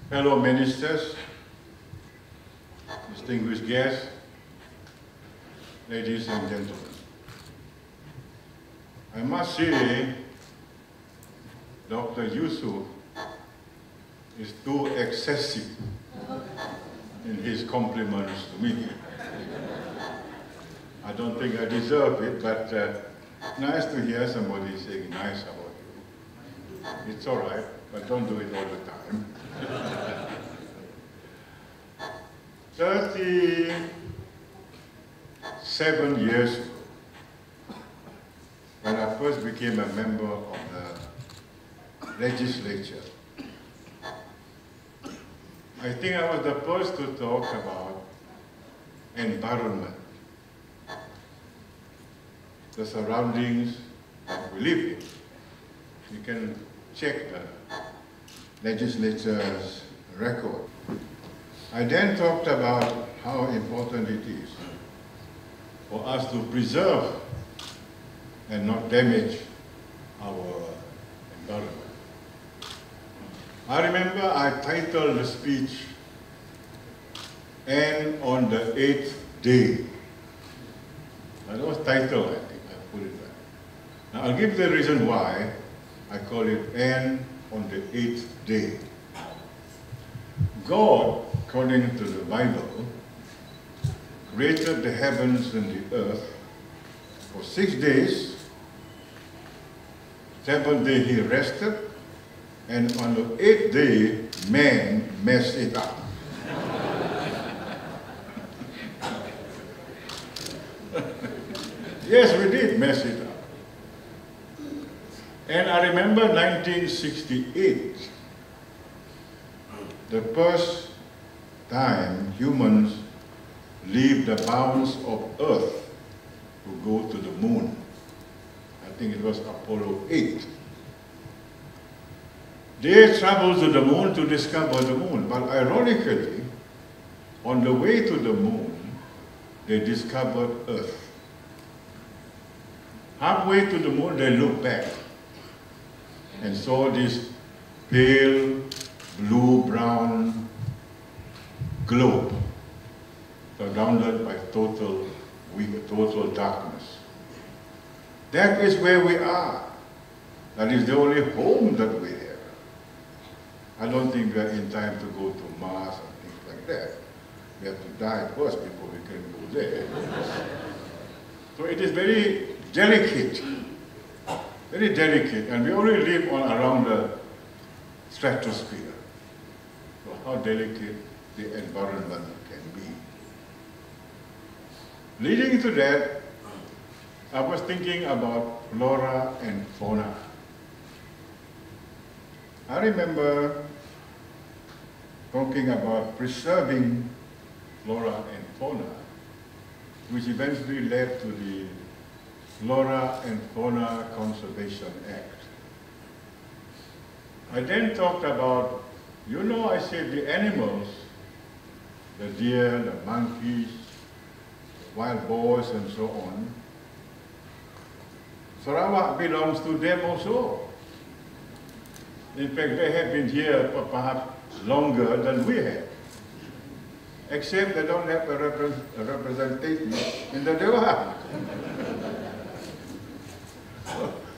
fellow ministers, distinguished guests, ladies and gentlemen. I must say, Dr. Yusuf is too excessive in his compliments to me. I don't think I deserve it, but nice to hear somebody saying nice about you. It's all right, but don't do it all the time. 37 years ago, when I first became a member of the legislature, I think I was the first to talk about environment, the surroundings that we live in. You can check the legislature's record. I then talked about how important it is for us to preserve and not damage our environment. I remember I titled the speech, "And on the 8th day." That was titled, I think, I put it there. Now I'll give the reason why I call it "And on the 8th day." God, according to the Bible, created the heavens and the earth for 6 days. 7th day he rested, and on the 8th day, man messed it up. Yes, we did mess it up. And I remember 1968, the first time humans leave the bounds of Earth to go to the moon. I think it was Apollo 8. They traveled to the moon to discover the moon, but ironically, on the way to the moon, they discovered Earth. Halfway to the moon, they looked back and saw this pale, blue-brown globe surrounded by total darkness. That is where we are. That is the only home that we have. I don't think we are in time to go to Mars and things like that. We have to die first before we can go there. So it is very delicate, and we only live around the stratosphere. So how delicate the environment can be. Leading to that, I was thinking about flora and fauna. I remember talking about preserving flora and fauna, which eventually led to the Flora and Fauna Conservation Act. I then talked about, I said the animals, the deer, the monkeys, the wild boars and so on, Sarawak belongs to them also. In fact, they have been here for perhaps longer than we have, except they don't have a representative in the Dewan.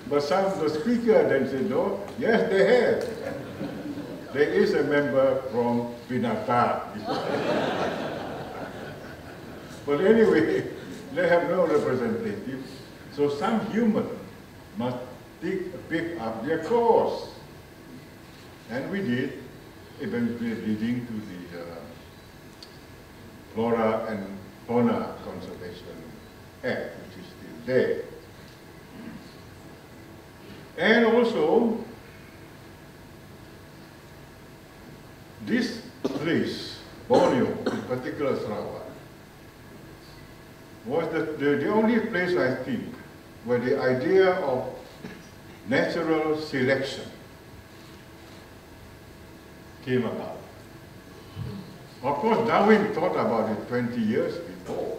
But some of the speakers then said, no, yes, they have. There is a member from Pinata. But anyway, they have no representative. So some human must pick up their cause. And we did, eventually leading to the Flora and Fauna Conservation Act, which is still there. And also, this place, Borneo, in particular Sarawak, was the only place, I think, where the idea of natural selection came about. Of course, Darwin thought about it 20 years before,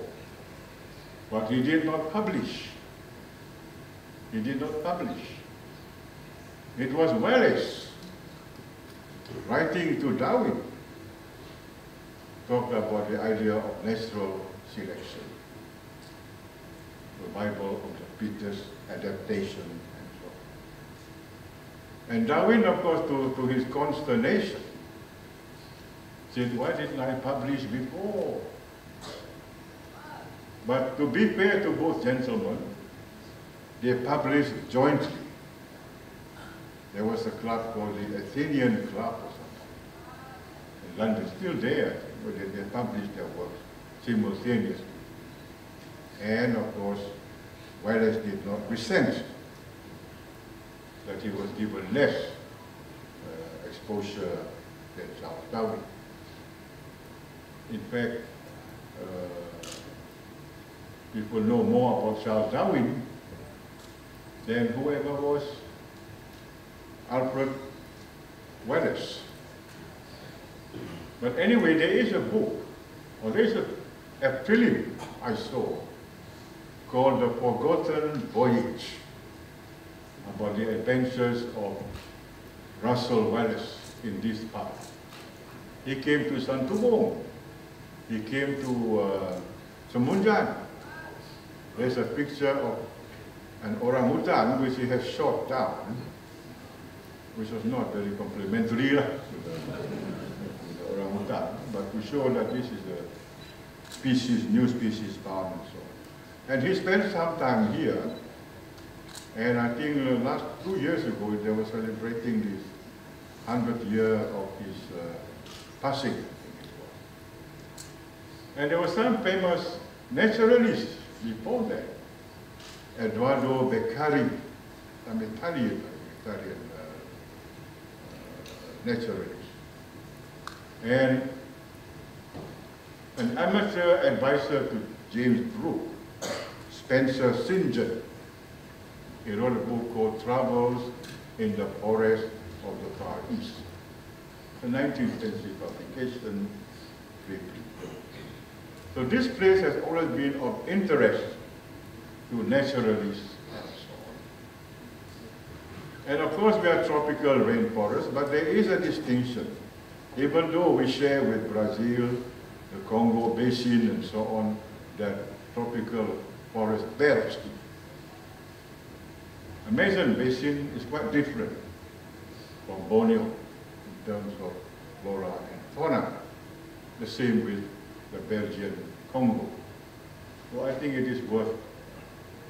but he did not publish. He did not publish. It was Wallace writing to Darwin, talked about the idea of natural selection, survival of the fittest, adaptation, and so on. And Darwin, of course, to his consternation, said, why didn't I publish before? But to be fair to both gentlemen, they published jointly. There was a club called the Athenian Club or something in London, still there, where they published their works simultaneously. And of course, Wallace did not resent that he was given less exposure than Charles Darwin. In fact, people know more about Charles Darwin than whoever was Alfred Wallace. But anyway, there is a book, or there is a film I saw called The Forgotten Voyage, about the adventures of Russel Wallace in this part. He came to Santubong. He came to Semunjan. There's a picture of an orangutan which he has shot down, which was not very complimentary to the orangutan, but to show that this is a species, new species found and so on. And he spent some time here, and I think last 2 years ago they were celebrating this 100th year of his passing, I think it was. And there were some famous naturalists before that. Eduardo Beccari, an Italian naturalist. And an amateur advisor to James Brooke, Spencer St. John. He wrote a book called Travels in the Forest of the Far East. A 19th century publication, briefly. So this place has always been of interest to naturalists and so on. And of course we are tropical rainforests, but there is a distinction. Even though we share with Brazil, the Congo Basin and so on, that tropical forest belt. Amazon Basin is quite different from Borneo in terms of flora and fauna. The same with the Belgian Congo. So I think it is worth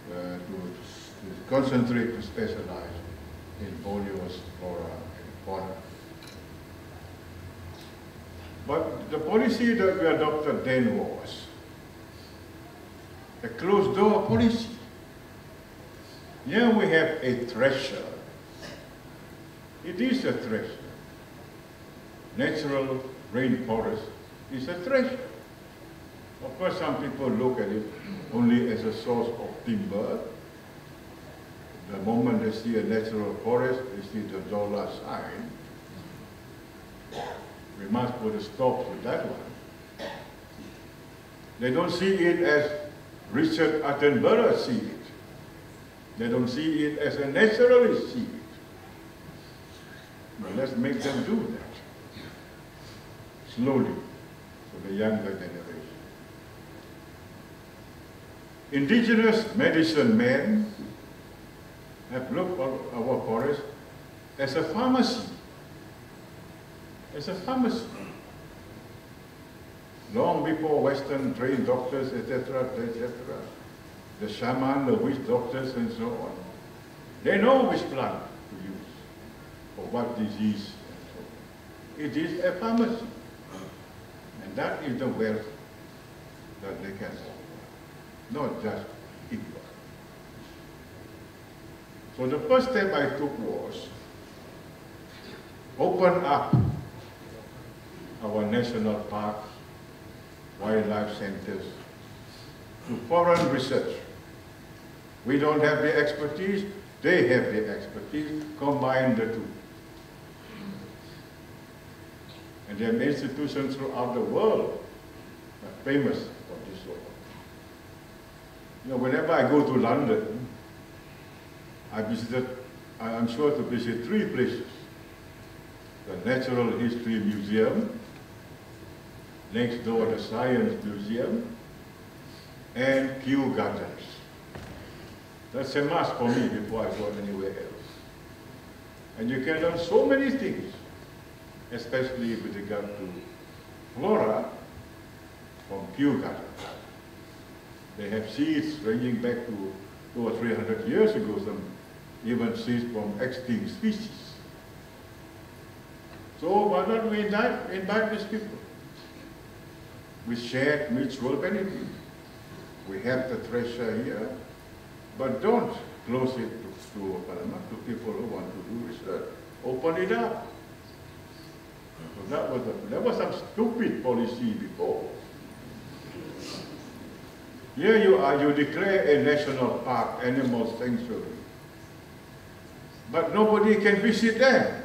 to concentrate, to specialize in Borneo's flora and fauna. But the policy that we adopted then was a closed-door policy. Here we have a treasure. It is a treasure. Natural rainforest is a treasure. Of course, some people look at it only as a source of timber. The moment they see a natural forest, they see the dollar sign. We must put a stop to that one. They don't see it as Richard Attenborough sees it. They don't see it as a naturalist sees it. But let's make them do that. Slowly, for the younger generation. Indigenous medicine men have looked at our forest as a pharmacy. As a pharmacy. Long before Western trained doctors, etc., the shaman, the witch doctors, and so on, they know which plant to use for what disease and so on. It is a pharmacy. And that is the wealth that they can offer, not just equal. So the first step I took was open up our national parks, wildlife centers, to foreign research. We don't have the expertise, they have the expertise, combine the two. And there are institutions throughout the world that are famous for this sort of thing. You know, whenever I go to London, I'm sure to visit 3 places. the Natural History Museum, next door the Science Museum, and Kew Gardens. That's a must for me before I go anywhere else. And you can learn so many things, especially with regard to flora from Kew Gardens. They have seeds ranging back to 200 or 300 years ago, some even seeds from extinct species. So why not we invite these people? We share mutual benefit. We have the treasure here, but don't close it to people who want to do research. Open it up. So that was some stupid policy before. Here you are, you declare a national park, animal sanctuary, but nobody can visit them.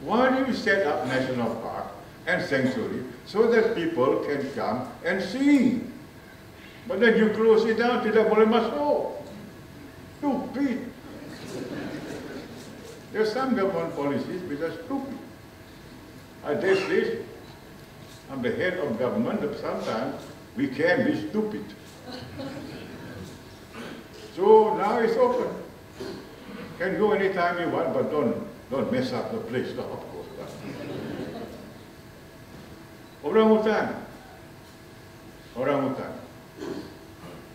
Why do you set up national park and sanctuary so that people can come and see? But then you close it down, tidak boleh masuk. Stupid. There are some government policies which are stupid. I dare say, I'm the head of government, but sometimes we can be stupid. So now it's open. Can go anytime you want, but don't mess up the place, of course. Orangutan.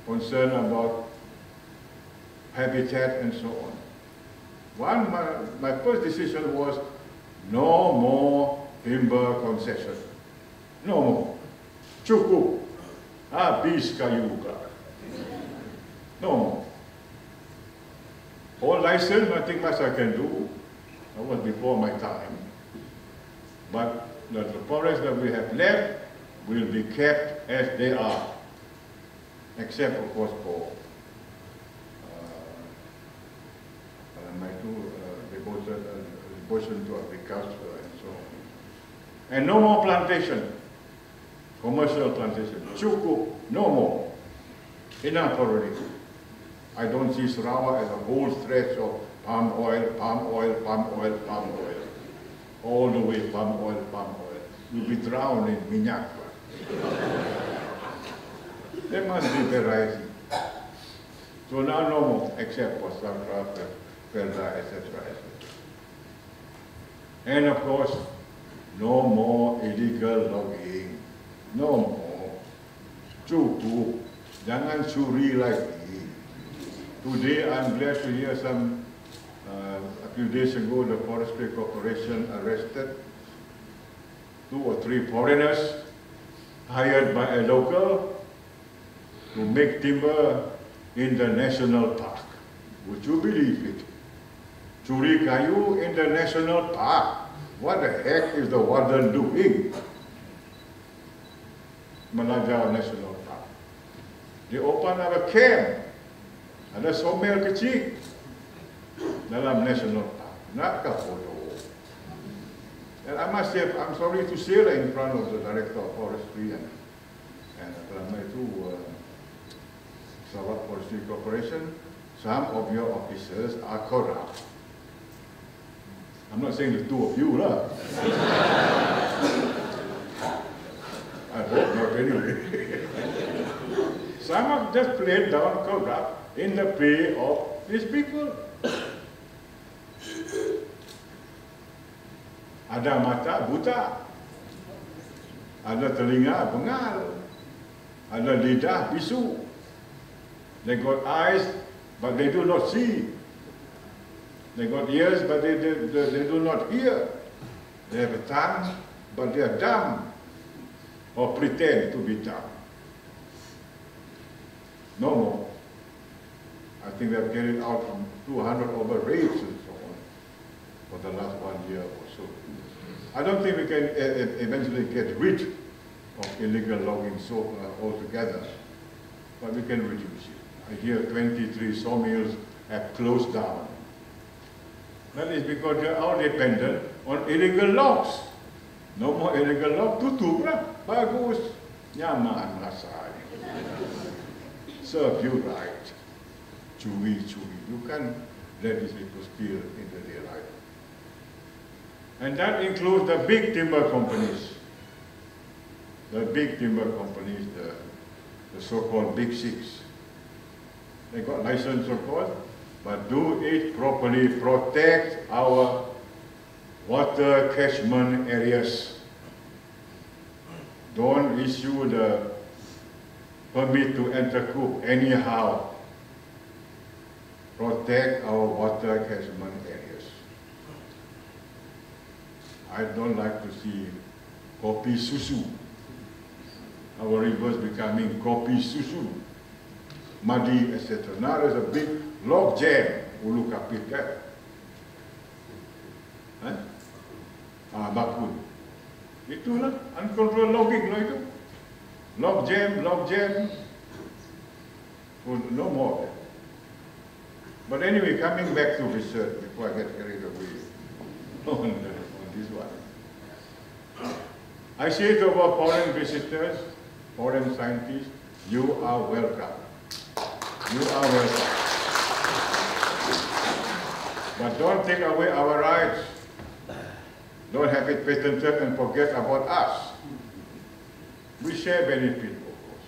Concern about habitat and so on. My first decision was no more timber concession. No more. Cukup. Habis kayu bakar. No more. All license, nothing much I can do. That was before my time. But the forests that we have left will be kept as they are. Except, of course, for my two devotion to agriculture and so on. And no more plantation, commercial plantation. Cukup, no more. Enough already. I don't see Sarawak as a whole stretch of palm oil, palm oil, palm oil, palm oil. All the way palm oil, palm oil. You'll be drowned in minyak. There must be variety. So now no more, except for sunflower, felda, etc., etc. And of course, no more illegal logging. No more. Cukup. Jangan curi lagi. Today, I'm glad to hear a few days ago, the Forestry Corporation arrested 2 or 3 foreigners hired by a local to make timber in the national park. Would you believe it? Curi kayu in the national park. What the heck is the warden doing? Melajau National Park. They open up a camp. Ada somel kecil dalam national park. Nakkah bodoh? And I must say, I'm sorry to say in front of the Director of Forestry and Sarawak Forestry Corporation, some of your officers are corrupt. I'm not saying the 2 of you, lah. I hope not anyway. Some are just plain down corrupt in the pay of these people. Ada mata buta, ada telinga bengal, ada lidah bisu. They got eyes, but they do not see. They got ears, but they do not hear. They have a tongue, but they are dumb, or pretend to be dumb. No more. I think they have carried out 200 over raids and so on for the last 1 year or so. I don't think we can eventually get rid of illegal logging altogether, but we can reduce it. I hear 23 sawmills have closed down. That is because they are all dependent on illegal logs. No more illegal logs, tutup lah. Bagus, nyaman rasanya. Serve you right. Curi. You can't let these people steal in the daylight. And that includes the big timber companies. The big timber companies, the so-called Big Six. They got license, of course, but do it properly. Protect our water catchment areas. Don't issue the permit to enter coup anyhow. Protect our water catchment areas. I don't like to see kopi susu. Our rivers becoming kopi susu, muddy, etc. Now there's a big log jam, Ulu Kapit kan? Bakun. Itulah uncontrolled logging lah itu. Log jam. Oh, no more. But anyway, coming back to research before I get carried away on this one. I say to our foreign visitors, foreign scientists, you are welcome. You are welcome. But don't take away our rights. Don't have it patented and forget about us. We share benefit, of course.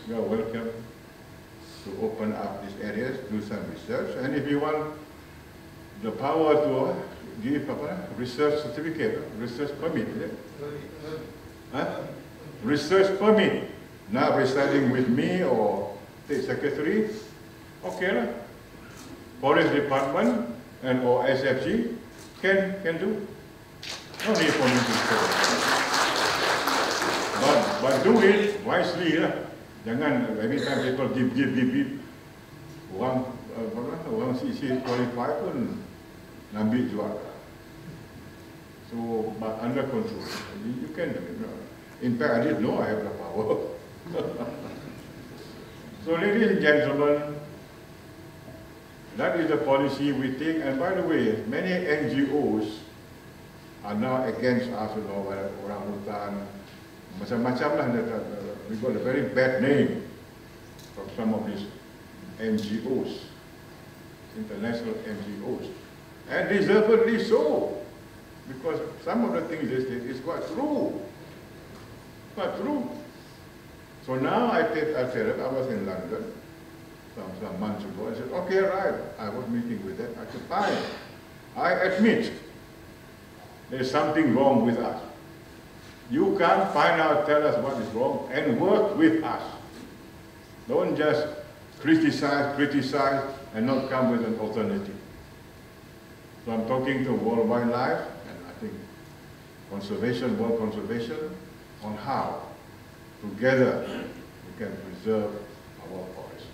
You are welcome to open up these areas, do some research, and if you want the power to give research certificate, research permit, is it? Research permit, now residing with me or state secretary, okay lah. Forest Department and or SFG can do. No need for me to say. But do it wisely lah. Jangan every time people give. Orang CC qualify pun nambil jual. So, but under control, you can do it. In fact, I didn't know I have the power. So, ladies and gentlemen, that is the policy we take. And by the way, many NGOs are now against us, you know, orang hutan, macam-macam lah. We got a very bad name from some of these NGOs, international NGOs, and deservedly so, because some of the things they say is quite true. Quite true. So now I tell them, I was in London some months ago, I said, okay, right, I was meeting with them, I said, fine, I admit there's something wrong with us. You can't find out, tell us what is wrong, and work with us. Don't just criticize, and not come with an alternative. So I'm talking to World Wildlife, and I think world conservation, on how together we can preserve our forests.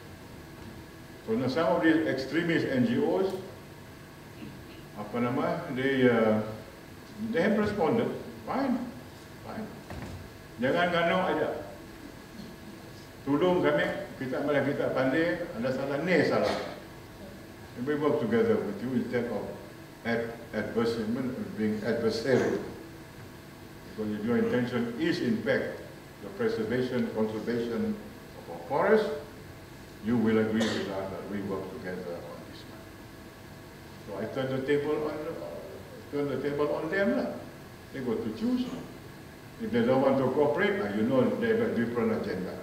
So now some of these extremist NGOs, they have responded, fine. Jangan ganong aja. Tolong kami, kita pandai, ada salah, salah. And we work together with you instead of being adversarial. Because if your intention is in fact the preservation, conservation of our forests, you will agree with us that we work together on this one. So I turn the table on them. They got to choose. If they don't want to cooperate, you know they have a different agenda.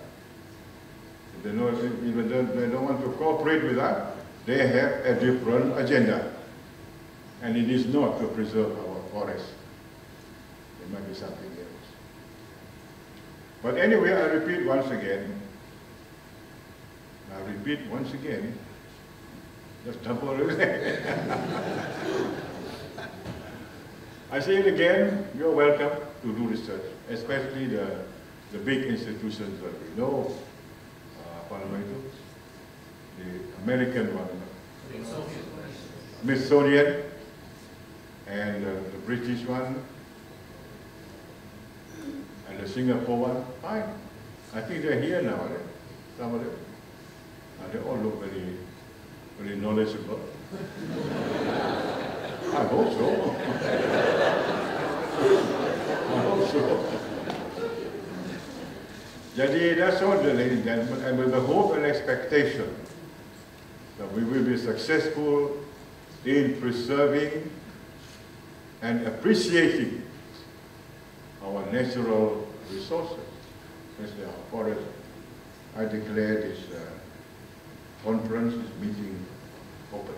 If they don't want to cooperate with us, they have a different agenda. And it is not to preserve our forests. It might be something else. But anyway, I repeat once again, just double it. I say it again, you're welcome to do research, especially the big institutions that we know, the American one, Smithsonian, and the British one, and the Singapore one, fine. I think they're here now, right? Some of them. They all look very, very knowledgeable. I hope so. I hope so. Jadi, that's all, ladies and gentlemen, and with the hope and expectation that we will be successful in preserving and appreciating our natural resources, especially our forests. I declare this conference, this meeting open.